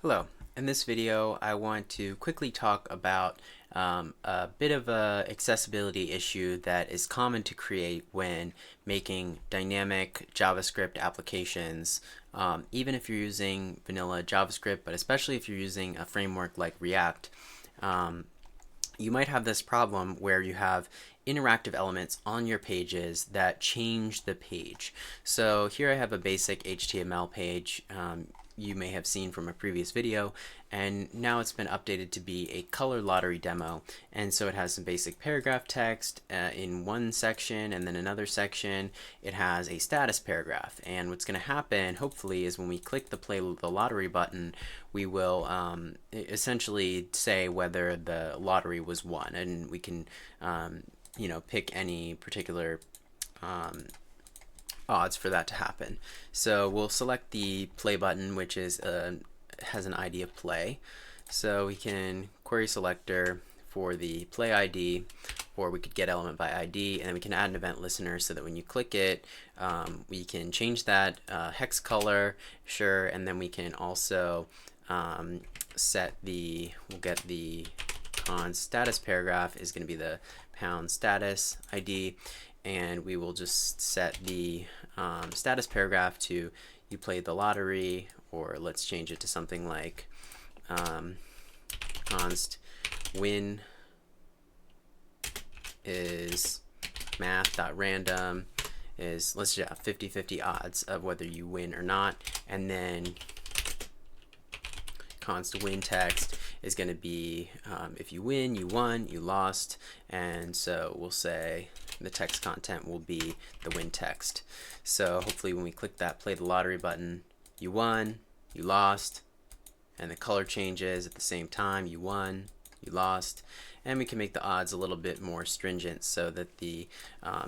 Hello. In this video, I want to quickly talk about a bit of a accessibility issue that is common to create when making dynamic JavaScript applications, even if you're using vanilla JavaScript, but especially if you're using a framework like React. You might have this problem where you have interactive elements on your pages that change the page. So here I have a basic HTML page you may have seen from a previous video, and now it's been updated to be a color lottery demo. And so it has some basic paragraph text in one section, and then another section it has a status paragraph. And what's going to happen hopefully is when we click the play the lottery button, we will essentially say whether the lottery was won, and we can pick any particular odds for that to happen. So we'll select the play button, which is has an ID of play. So we can query selector for the play ID, or we could get element by ID, and then we can add an event listener so that when you click it, we can change that hex color, sure, and then we can also set we'll get the status paragraph is going to be the pound status ID, and we will just set the status paragraph to you played the lottery, or let's change it to something like const win is math.random is, let's just have 50-50 odds of whether you win or not, and then const win text is going to be if you win, you won, you lost, and so we'll say the text content will be the win text. So hopefully when we click that play the lottery button, you won, you lost, and the color changes at the same time, you won, you lost, and we can make the odds a little bit more stringent so that the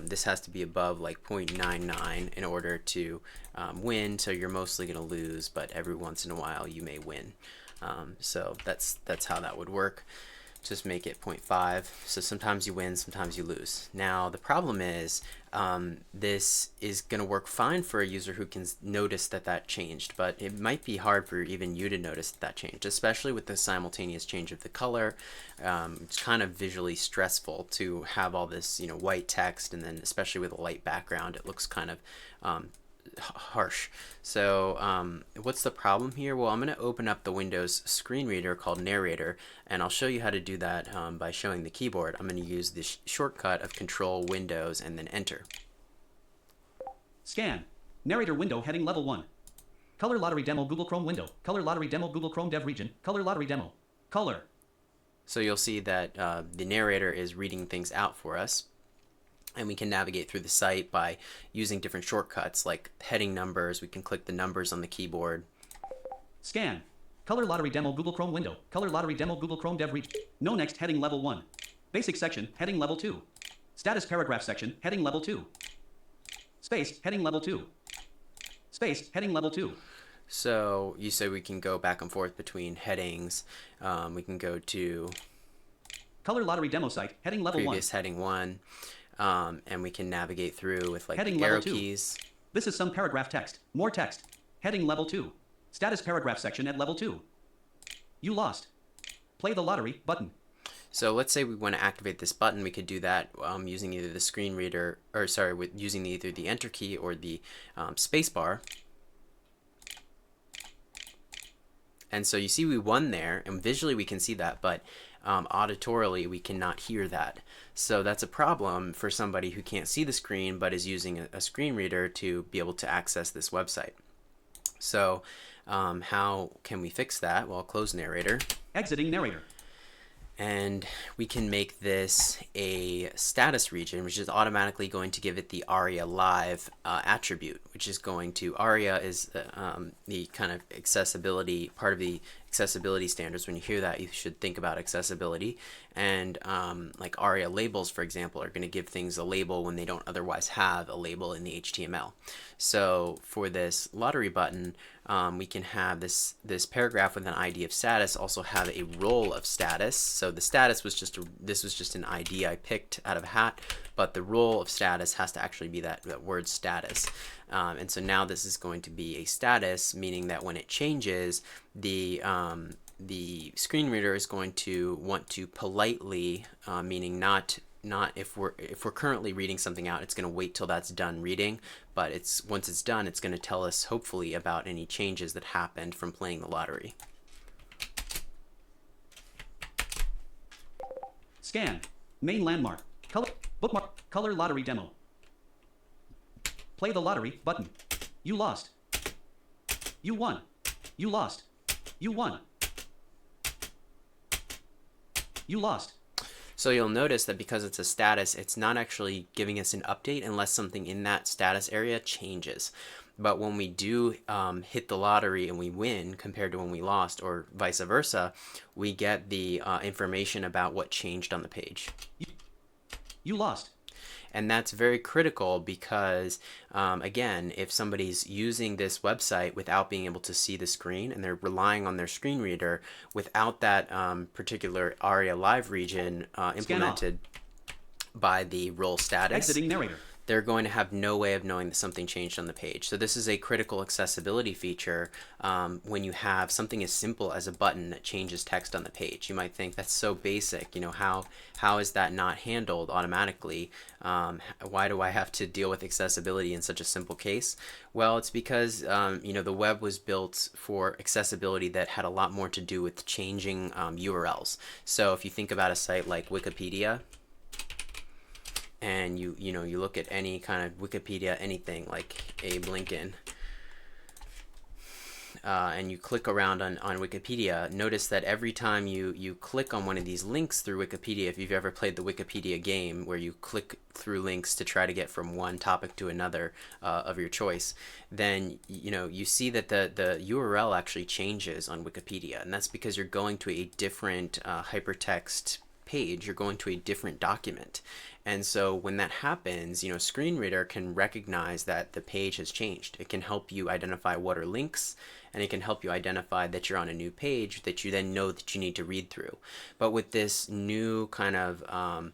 this has to be above like 0.99 in order to win, so you're mostly going to lose, but every once in a while you may win. So that's how that would work. Just make it 0.5, so sometimes you win, sometimes you lose. Now the problem is this is going to work fine for a user who can notice that changed, but it might be hard for even you to notice that changed, especially with the simultaneous change of the color. It's kind of visually stressful to have all this white text, and then especially with a light background it looks kind of harsh. So what's the problem here? Well, I'm going to open up the Windows screen reader called Narrator, and I'll show you how to do that by showing the keyboard. I'm going to use this shortcut of Control Windows and then Enter. Scan. Narrator window heading level 1. Color lottery demo Google Chrome window. Color lottery demo Google Chrome dev region. Color lottery demo. Color. So you'll see that the narrator is reading things out for us. And we can navigate through the site by using different shortcuts like heading numbers. We can click the numbers on the keyboard. Scan. Color lottery demo Google Chrome window. Color lottery demo Google Chrome dev region. No next heading level 1. Basic section heading level 2. Status paragraph section heading level 2. Space heading level 2. Space heading level 2. So you say we can go back and forth between headings. We can go to color lottery demo site heading level 1. Previous heading 1. And we can navigate through with like heading the arrow level 2. keys. This is some paragraph text. More text. Heading level 2. Status paragraph section at level 2. You lost. Play the lottery button. So let's say we want to activate this button. We could do that using either the screen reader, or sorry, using either the Enter key or the space bar. And so you see we won there, and visually we can see that, but auditorily we cannot hear that. So that's a problem for somebody who can't see the screen but is using a screen reader to be able to access this website. So how can we fix that? Well, close Narrator. Exiting Narrator. And we can make this a status region, which is automatically going to give it the ARIA Live attribute, which is going to, ARIA is the kind of accessibility, part of the accessibility standards. When you hear that, you should think about accessibility. And like ARIA labels, for example, are going to give things a label when they don't otherwise have a label in the HTML. So for this lottery button, we can have this paragraph with an ID of status also have a role of status. So the status was this was just an ID I picked out of a hat, but the role of status has to actually be that word status. And so now this is going to be a status, meaning that when it changes, the screen reader is going to want to politely, meaning not if we're currently reading something out, it's going to wait till that's done reading, but once it's done, it's going to tell us hopefully about any changes that happened from playing the lottery. Scan. Main landmark. Color. Bookmark. Color lottery demo. Play the lottery button. You lost. You won. You lost. You won. You lost. So you'll notice that because it's a status, it's not actually giving us an update unless something in that status area changes. But when we do hit the lottery and we win compared to when we lost, or vice versa, we get the information about what changed on the page. You lost. And that's very critical because, again, if somebody's using this website without being able to see the screen and they're relying on their screen reader without that particular ARIA live region implemented by the role status, Exiting narrator. they're going to have no way of knowing that something changed on the page. So this is a critical accessibility feature when you have something as simple as a button that changes text on the page. You might think that's so basic, you know, how is that not handled automatically? Why do I have to deal with accessibility in such a simple case? Well, it's because you know, the web was built for accessibility that had a lot more to do with changing URLs. So if you think about a site like Wikipedia, and you look at any kind of Wikipedia, anything like Abe Lincoln, and you click around on Wikipedia, notice that every time you click on one of these links through Wikipedia, if you've ever played the Wikipedia game where you click through links to try to get from one topic to another of your choice, then you see that the URL actually changes on Wikipedia, and that's because you're going to a different hypertext page, you're going to a different document. And so when that happens, screen reader can recognize that the page has changed. It can help you identify what are links, and it can help you identify that you're on a new page that you then know that you need to read through. But with this new kind of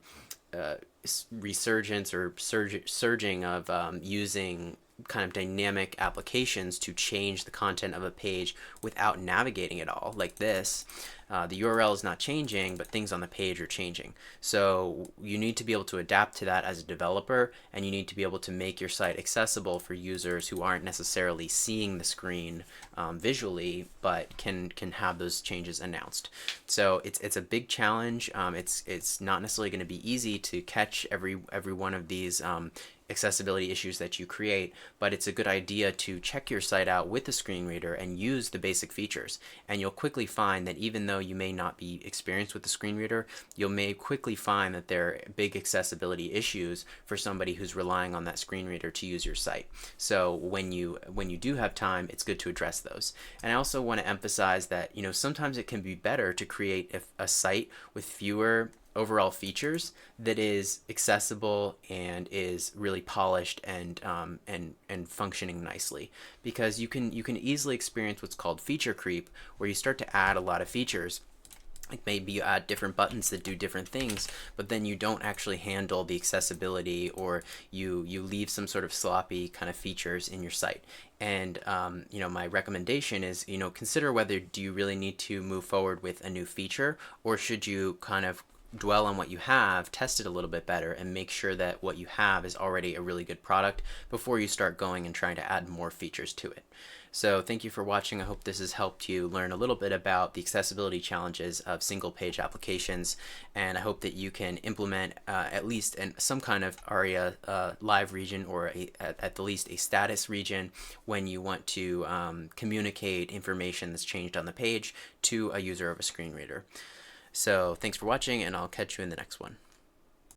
resurgence or surging of using kind of dynamic applications to change the content of a page without navigating it all, like this, the URL is not changing, but things on the page are changing. So you need to be able to adapt to that as a developer, and you need to be able to make your site accessible for users who aren't necessarily seeing the screen visually, but can have those changes announced. So it's a big challenge. It's not necessarily going to be easy to catch every one of these accessibility issues that you create, but it's a good idea to check your site out with the screen reader and use the basic features. And you'll quickly find that even though you may not be experienced with the screen reader, you may quickly find that there are big accessibility issues for somebody who's relying on that screen reader to use your site. So when you do have time, it's good to address those. And I also want to emphasize that sometimes it can be better to create a site with fewer overall features that is accessible and is really polished and functioning nicely, because you can easily experience what's called feature creep, where you start to add a lot of features. Like maybe you add different buttons that do different things, but then you don't actually handle the accessibility, or you leave some sort of sloppy kind of features in your site. And my recommendation is consider whether do you really need to move forward with a new feature, or should you kind of dwell on what you have, test it a little bit better, and make sure that what you have is already a really good product before you start going and trying to add more features to it. So thank you for watching. I hope this has helped you learn a little bit about the accessibility challenges of single page applications, and I hope that you can implement at least some kind of ARIA live region, or at the least a status region, when you want to communicate information that's changed on the page to a user of a screen reader. So thanks for watching, and I'll catch you in the next one.